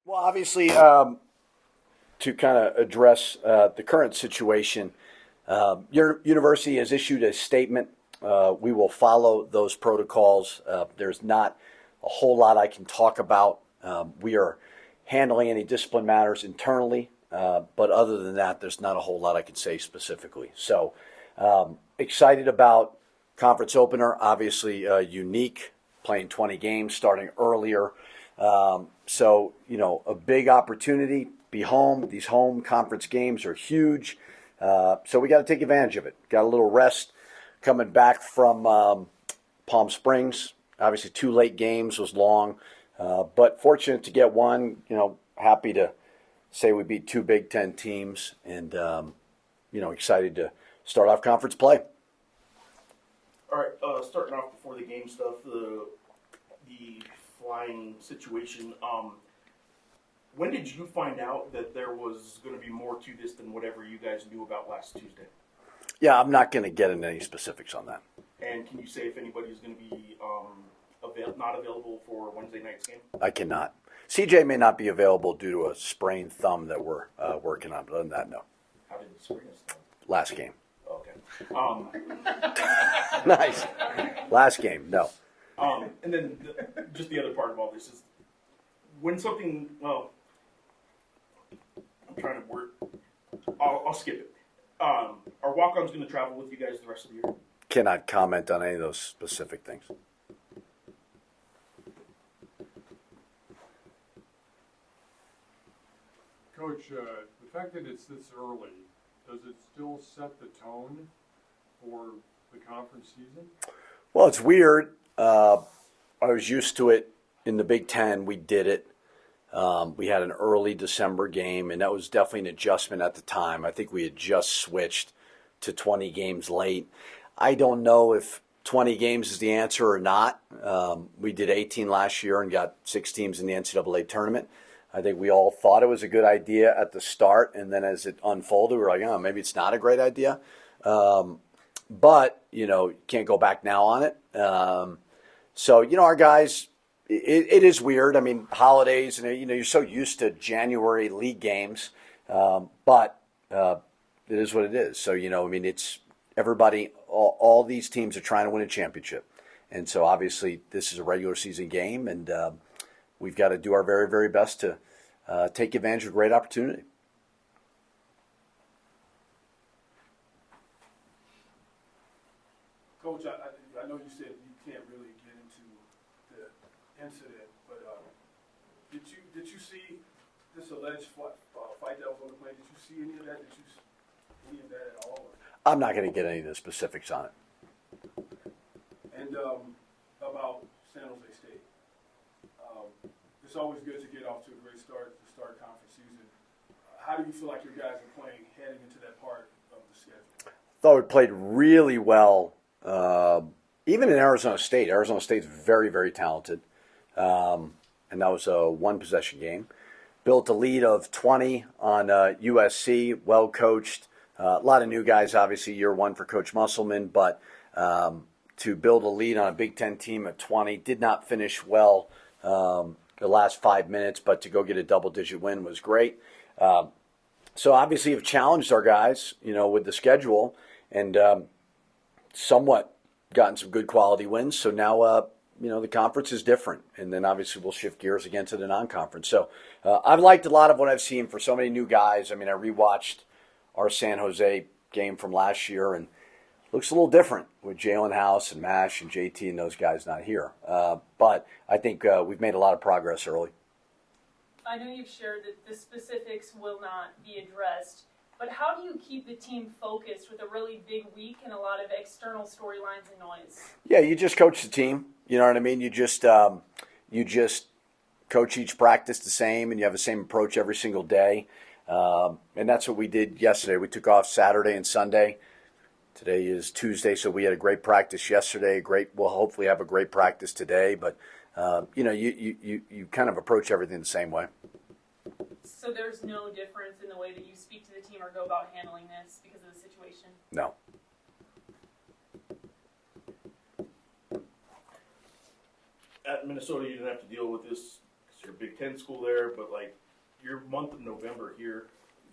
Well, obviously, to kind of address the current situation, your university has issued a statement. We will follow those protocols. There's not a whole lot I can talk about. We are handling any discipline matters internally, but other than that, there's not a whole lot I can say specifically. So, excited about conference opener. Obviously, unique, playing 20 games, starting earlier. So, a big opportunity. Be home. These home conference games are huge. So we got to take advantage of it. Got a little rest coming back from Palm Springs. Obviously, 2 late games was long, but fortunate to get one. Happy to say we beat 2 Big Ten teams, and excited to start off conference play. All right, starting off before the game stuff, the flying situation. When did you find out that there was going to be more to this than whatever you guys knew about last Tuesday? Yeah, I'm not going to get into any specifics on that. And can you say if anybody is going to be not available for Wednesday night's game? I cannot. CJ may not be available due to a sprained thumb that we're working on, but other than that, no. How did it sprain his thumb? Last game. Okay. Nice. Last game, no. And then just the other part of all this is when something, I'm trying to work, I'll skip it. Are walk-ons going to travel with you guys the rest of the year? Cannot comment on any of those specific things. Coach, the fact that it's this early, does it still set the tone for the conference season? Well, it's weird. I was used to it in the Big Ten. We did it. We had an early December game, and that was definitely an adjustment at the time. I think we had just switched to 20 games late. I don't know if 20 games is the answer or not. We did 18 last year and got 6 teams in the NCAA tournament. I think we all thought it was a good idea at the start, and then as it unfolded, we were like, oh, maybe it's not a great idea. But, you can't go back now on it. So, our guys, it is weird. I mean, holidays, and, you're so used to January league games. But it is what it is. So, it's everybody, all these teams are trying to win a championship. And so, obviously, this is a regular season game, and we've got to do our very, very best to take advantage of a great opportunity. Coach, I know you said you can't really get into the incident, but did you see this alleged fight that was on the plane? Did you see any of that? Did you see any of that at all? I'm not going to get any of the specifics on it. And about San Jose State, it's always good to get off to a great start to start conference season. How do you feel like your guys are playing heading into that part of the schedule? Thought we played really well. Even in Arizona State. Arizona State's very, very talented. And that was a one-possession game. Built a lead of 20 on USC, well coached. A lot of new guys, obviously, year one for Coach Musselman. But to build a lead on a Big Ten team at 20, did not finish well the last 5 minutes, but to go get a double-digit win was great. So obviously have challenged our guys, with the schedule. And somewhat gotten some good quality wins. So now, the conference is different. And then obviously we'll shift gears again to the non-conference. So I've liked a lot of what I've seen for so many new guys. I mean, I rewatched our San Jose game from last year, and it looks a little different with Jalen House and Mash and JT and those guys not here. But I think we've made a lot of progress early. I know you've shared that the specifics will not be addressed. But how do you keep the team focused with a really big week and a lot of external storylines and noise? Yeah, you just coach the team. You know what I mean? You just coach each practice the same, and you have the same approach every single day. And that's what we did yesterday. We took off Saturday and Sunday. Today is Tuesday, so we had a great practice yesterday. We'll hopefully have a great practice today. But you kind of approach everything the same way. So there's no difference in the way that you speak to the team or go about handling this because of the situation? No. At Minnesota, you didn't have to deal with this because you're Big Ten school there, but like your month of November here,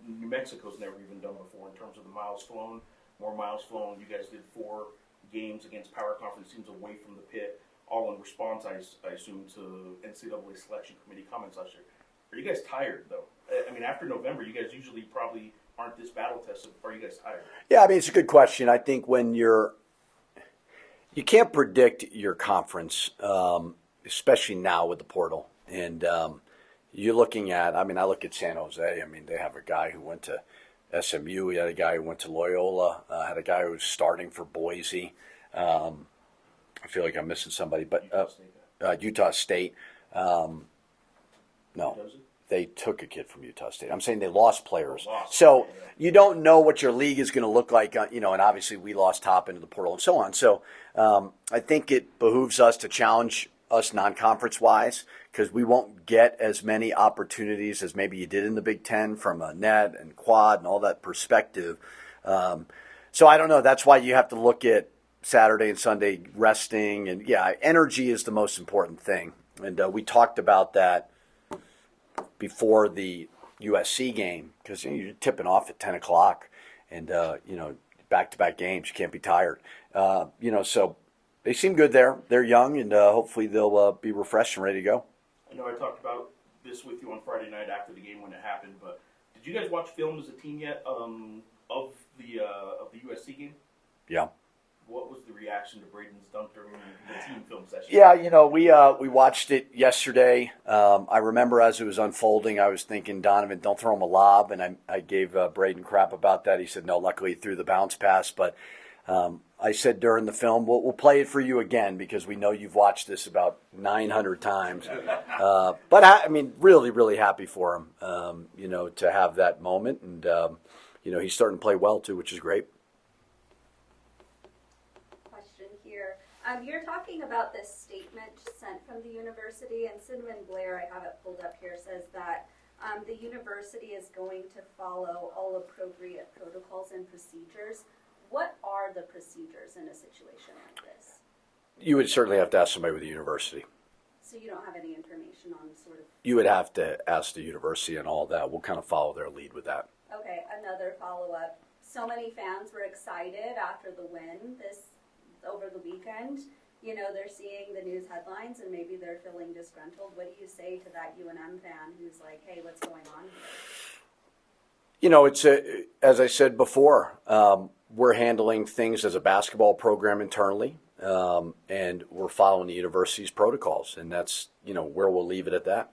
New Mexico's never even done before in terms of the miles flown. More miles flown. You guys did 4 games against power conference teams away from the pit, all in response, I assume, to NCAA selection committee comments last year. Are you guys tired though? I mean, after November, you guys usually probably aren't this battle tested. Are you guys tired? Yeah, I mean, it's a good question. I think when you can't predict your conference, especially now with the portal. And you're looking at, I mean, I look at San Jose. I mean, they have a guy who went to SMU. He had a guy who went to Loyola. Had a guy who was starting for Boise. I feel like I'm missing somebody, but Utah State. No, they took a kid from Utah State. I'm saying they lost players. So you don't know what your league is going to look like, and obviously we lost top into the portal and so on. So I think it behooves us to challenge us non-conference wise, because we won't get as many opportunities as maybe you did in the Big Ten from a net and quad and all that perspective. So I don't know. That's why you have to look at Saturday and Sunday resting. And, yeah, energy is the most important thing. And we talked about that before the USC game, because you're tipping off at 10 o'clock. And, back-to-back games. You can't be tired. So they seem good there. They're young, and hopefully they'll be refreshed and ready to go. I know I talked about this with you on Friday night after the game when it happened, but did you guys watch film as a team yet of the USC game? Yeah. What was the reaction to Braden's dunk during the team film session? Yeah, we watched it yesterday. I remember as it was unfolding, I was thinking, Donovan, don't throw him a lob, and I gave Braden crap about that. He said, no, luckily he threw the bounce pass, but I said during the film, we'll play it for you again because we know you've watched this about 900 times. But I mean, really, really happy for him, to have that moment. And, he's starting to play well, too, which is great. Question here. You're talking about this statement sent from the university, and Cinnamon Blair, I have it pulled up here, says that the university is going to follow all appropriate protocols and procedures. What are the procedures in a situation like this? You would certainly have to ask somebody with the university. So you don't have any information on sort of... You would have to ask the university and all that. We'll kind of follow their lead with that. Okay, another follow-up. So many fans were excited after the win over the weekend. They're seeing the news headlines and maybe they're feeling disgruntled. What do you say to that UNM fan who's like, hey, what's going on here? It's as I said before, we're handling things as a basketball program internally, and we're following the university's protocols, and that's, where we'll leave it at that.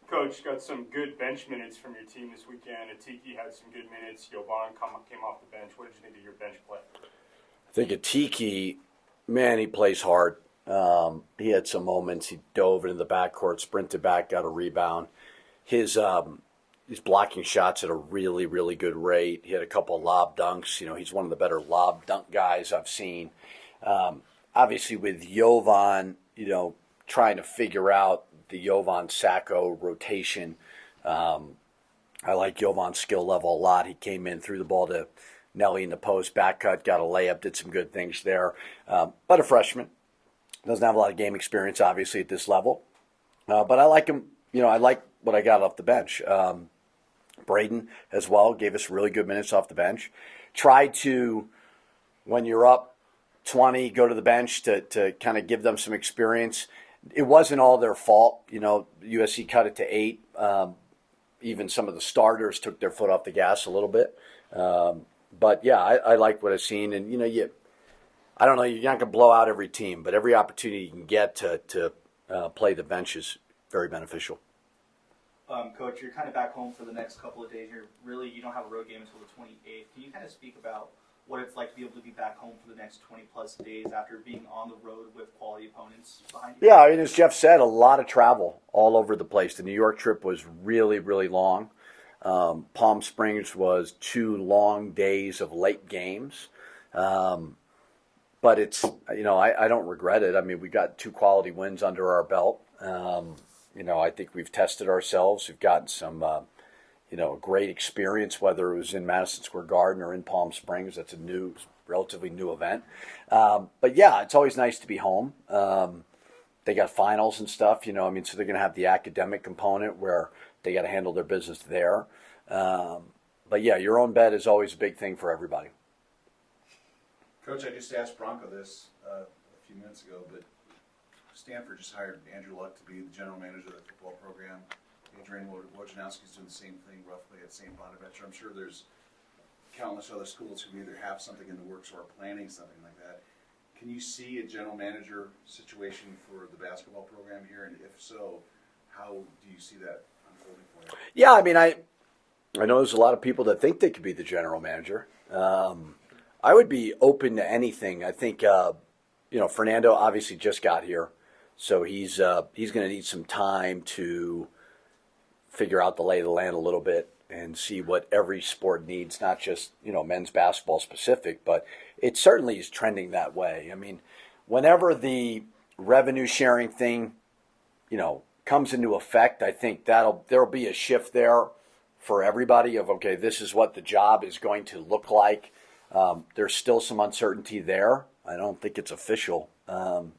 Coach, got some good bench minutes from your team this weekend. Atiki had some good minutes. Jovan came off the bench. What did you think of your bench play? I think Atiki, man, he plays hard. He had some moments. He dove into the backcourt, sprinted back, got a rebound. He's blocking shots at a really, really good rate. He had a couple of lob dunks. He's one of the better lob dunk guys I've seen. Obviously, with Jovan, trying to figure out the Jovan-Sacco rotation. I like Jovan's skill level a lot. He came in, threw the ball to Nelly in the post, back cut, got a layup, did some good things there. But a freshman. Doesn't have a lot of game experience, obviously, at this level. But I like him. I like what I got off the bench. Braden, as well, gave us really good minutes off the bench. Tried to, when you're up 20, go to the bench to kind of give them some experience. It wasn't all their fault. USC cut it to 8. Even some of the starters took their foot off the gas a little bit. But, yeah, I like what I've seen. And, I don't know, you're not going to blow out every team, but every opportunity you can get to play the bench is very beneficial. Coach, you're kind of back home for the next couple of days. You don't have a road game until the 28th. Can you kind of speak about what it's like to be able to be back home for the next 20-plus days after being on the road with quality opponents behind you? Yeah, as Geoff said, a lot of travel all over the place. The New York trip was really, really long. Palm Springs was 2 long days of late games. But it's, I don't regret it. I mean, we got 2 quality wins under our belt. I think we've tested ourselves. We've gotten some, great experience, whether it was in Madison Square Garden or in Palm Springs. That's a new relatively new event. But yeah, it's always nice to be home. They got finals and stuff, you know. I mean, so they're going to have the academic component where they got to handle their business there. But yeah, your own bed is always a big thing for everybody. Coach, I just asked Bronco this a few minutes ago, but Stanford just hired Andrew Luck to be the general manager of the football program. Adrian Wojnarowski's doing the same thing roughly at St. Bonaventure. I'm sure there's countless other schools who either have something in the works or are planning something like that. Can you see a general manager situation for the basketball program here? And if so, how do you see that unfolding for you? Yeah, I mean, I know there's a lot of people that think they could be the general manager. I would be open to anything. I think, Fernando obviously just got here, so he's going to need some time to figure out the lay of the land a little bit and see what every sport needs, not just, men's basketball specific, but it certainly is trending that way. I mean, whenever the revenue sharing thing, comes into effect, I think there'll be a shift there for everybody of, okay, this is what the job is going to look like. There's still some uncertainty there. I don't think it's official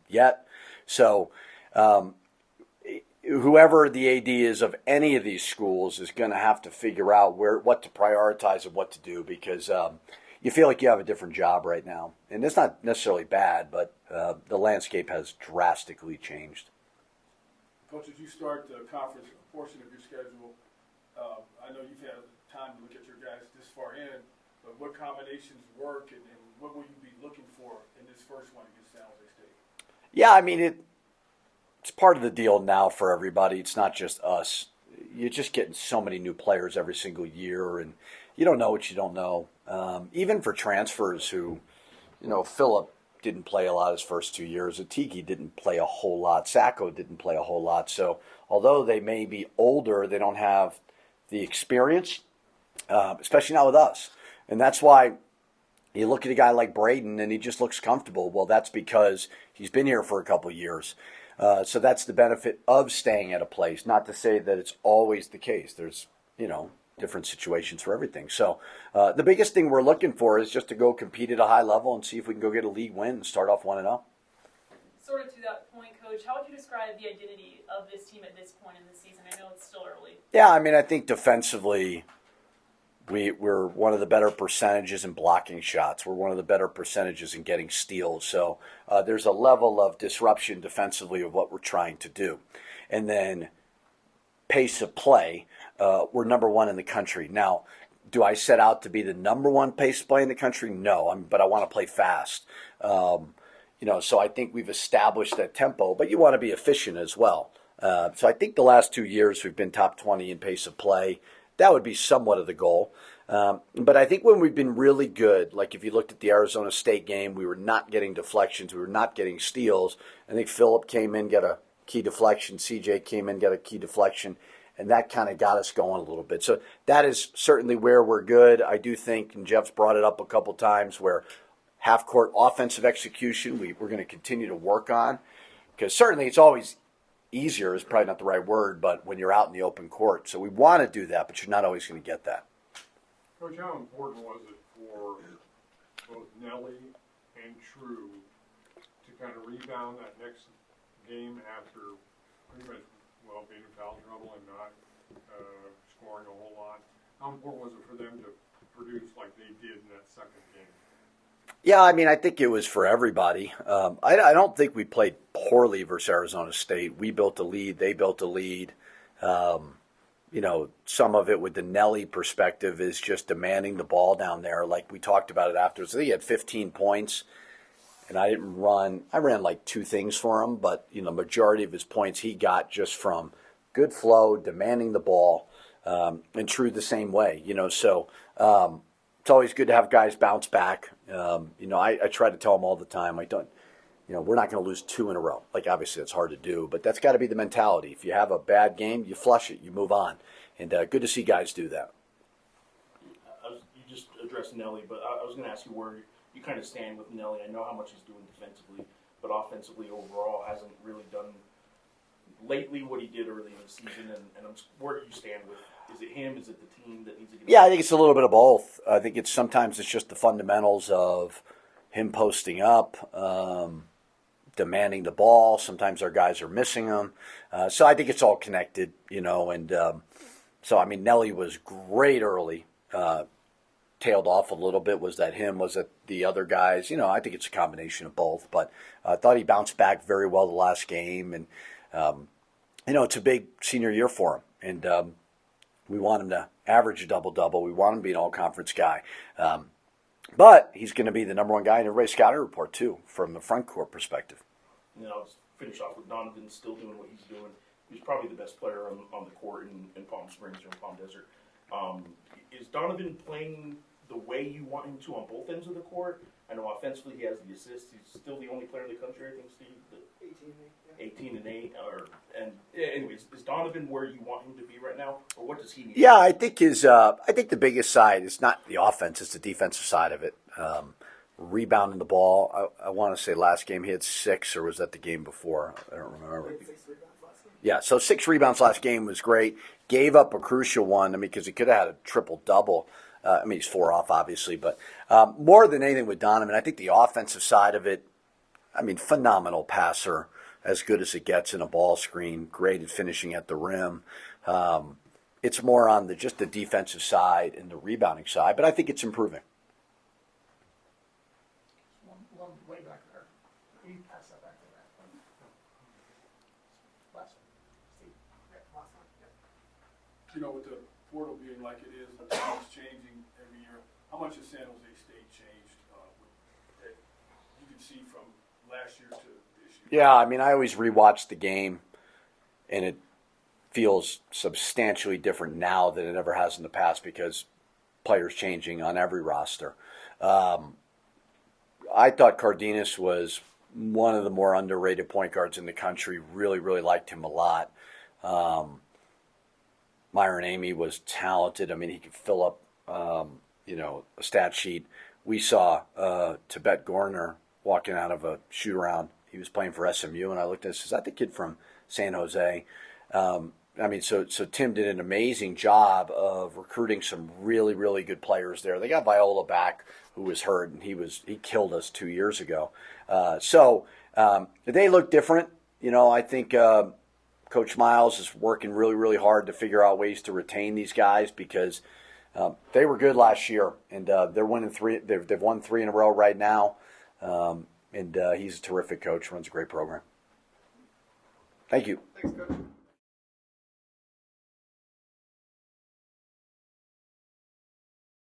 yet. So whoever the AD is of any of these schools is going to have to figure out what to prioritize and what to do, because you feel like you have a different job right now. And it's not necessarily bad, but the landscape has drastically changed. Coach, as you start the conference portion of your schedule, I know you've had time to look at your guys this far in, but what combinations work and what will you be looking for in this first one against San Jose State? Yeah, I mean, it's part of the deal now for everybody. It's not just us. You're just getting so many new players every single year, and you don't know what you don't know. Even for transfers who, Phillip didn't play a lot his first 2 years. Atiki didn't play a whole lot. Sacco didn't play a whole lot. So although they may be older, they don't have the experience, especially not with us. And that's why you look at a guy like Braden and he just looks comfortable. Well, that's because he's been here for a couple of years. So that's the benefit of staying at a place. Not to say that it's always the case. There's, different situations for everything. So the biggest thing we're looking for is just to go compete at a high level and see if we can go get a league win and start off 1-0. Sort of to that point, Coach, how would you describe the identity of this team at this point in the season? I know it's still early. Yeah, I mean, I think defensively, we're one of the better percentages in blocking shots. We're one of the better percentages in getting steals. So there's a level of disruption defensively of what we're trying to do. And then pace of play, we're number one in the country. Now, do I set out to be the number one pace play in the country? No, but I want to play fast. So I think we've established that tempo, but you want to be efficient as well. So I think the last 2 years we've been top 20 in pace of play. That would be somewhat of the goal. But I think when we've been really good, like if you looked at the Arizona State game, we were not getting deflections. We were not getting steals. I think Phillip came in, got a key deflection. CJ came in, got a key deflection. And that kind of got us going a little bit. So that is certainly where we're good. I do think, and Jeff's brought it up a couple times, where half-court offensive execution we're going to continue to work on. Because certainly it's always easier is probably not the right word, but when you're out in the open court. So we want to do that, but you're not always going to get that. Coach, how important was it for both Nelly and True to kind of rebound that next game after pretty much, being in foul trouble and not scoring a whole lot? How important was it for them to produce like they did in that second game? Yeah, I mean, I think it was for everybody. I don't think we played poorly versus Arizona State. We built a lead. They built a lead. Some of it with the Nelly perspective is just demanding the ball down there. Like we talked about it afterwards. I think he had 15 points, and I ran like two things for him, but, majority of his points he got just from good flow, demanding the ball, and True the same way, So it's always good to have guys bounce back. I try to tell them all the time, we're not going to lose two in a row. Like, obviously, that's hard to do, but that's got to be the mentality. If you have a bad game, you flush it, you move on. And good to see guys do that. You just addressed Nelly, but I was going to ask you where you kind of stand with Nelly. I know how much he's doing defensively, but offensively overall hasn't really done lately what he did early in the season. And where do you stand with? Is it him? Is it the team that needs to get? Yeah, I think it's a little bit of both. I think sometimes it's just the fundamentals of him posting up, demanding the ball. Sometimes our guys are missing them. So I think it's all connected, and so, I mean, Nelly was great early, tailed off a little bit. Was that him? Was it the other guys? I think it's a combination of both, but I thought he bounced back very well the last game, and, it's a big senior year for him, and we want him to average a double-double. We want him to be an all-conference guy. But he's going to be the number one guy in everybody's scouting report, too, from the front court perspective. I'll just finish off with Donovan still doing what he's doing. He's probably the best player on the court in Palm Springs or in Palm Desert. Is Donovan playing the way you want him to on both ends of the court? I know offensively he has the assists. He's still the only player in the country, I think, Steve. 18 and 8. Anyways, is Donovan where you want him to be right now, or what does he need? Yeah, I think the biggest side is not the offense; it's the defensive side of it. Rebounding the ball. I want to say last game he had 6, or was that the game before? I don't remember. 6 rebounds last game. Yeah, so 6 rebounds last game was great. Gave up a crucial one, because he could have had a triple-double. He's 4 off, obviously, but more than anything with Donovan, I think the offensive side of it, phenomenal passer, as good as it gets in a ball screen, great at finishing at the rim. It's more on just the defensive side and the rebounding side, but I think it's improving. One way back there. You pass that back to that. Last one. Steve. Yeah, last one. Yeah. With the portal being like it is, and things changing every year, how much has San Jose State changed that you can see from last year to this year? Yeah, I always rewatch the game, and it feels substantially different now than it ever has in the past because players changing on every roster. I thought Cardenas was one of the more underrated point guards in the country. Really, really liked him a lot. Myron Amy was talented. He could fill up, a stat sheet. We saw Tibet Gorner walking out of a shoot-around. He was playing for SMU, and I looked at this. Is that the kid from San Jose? So Tim did an amazing job of recruiting some really, really good players there. They got Viola back, who was hurt, and he killed us 2 years ago. They look different. I think Coach Miles is working really, really hard to figure out ways to retain these guys because they were good last year, and they're winning 3. They've won 3 in a row right now, and he's a terrific coach, runs a great program. Thank you. Thanks, Coach.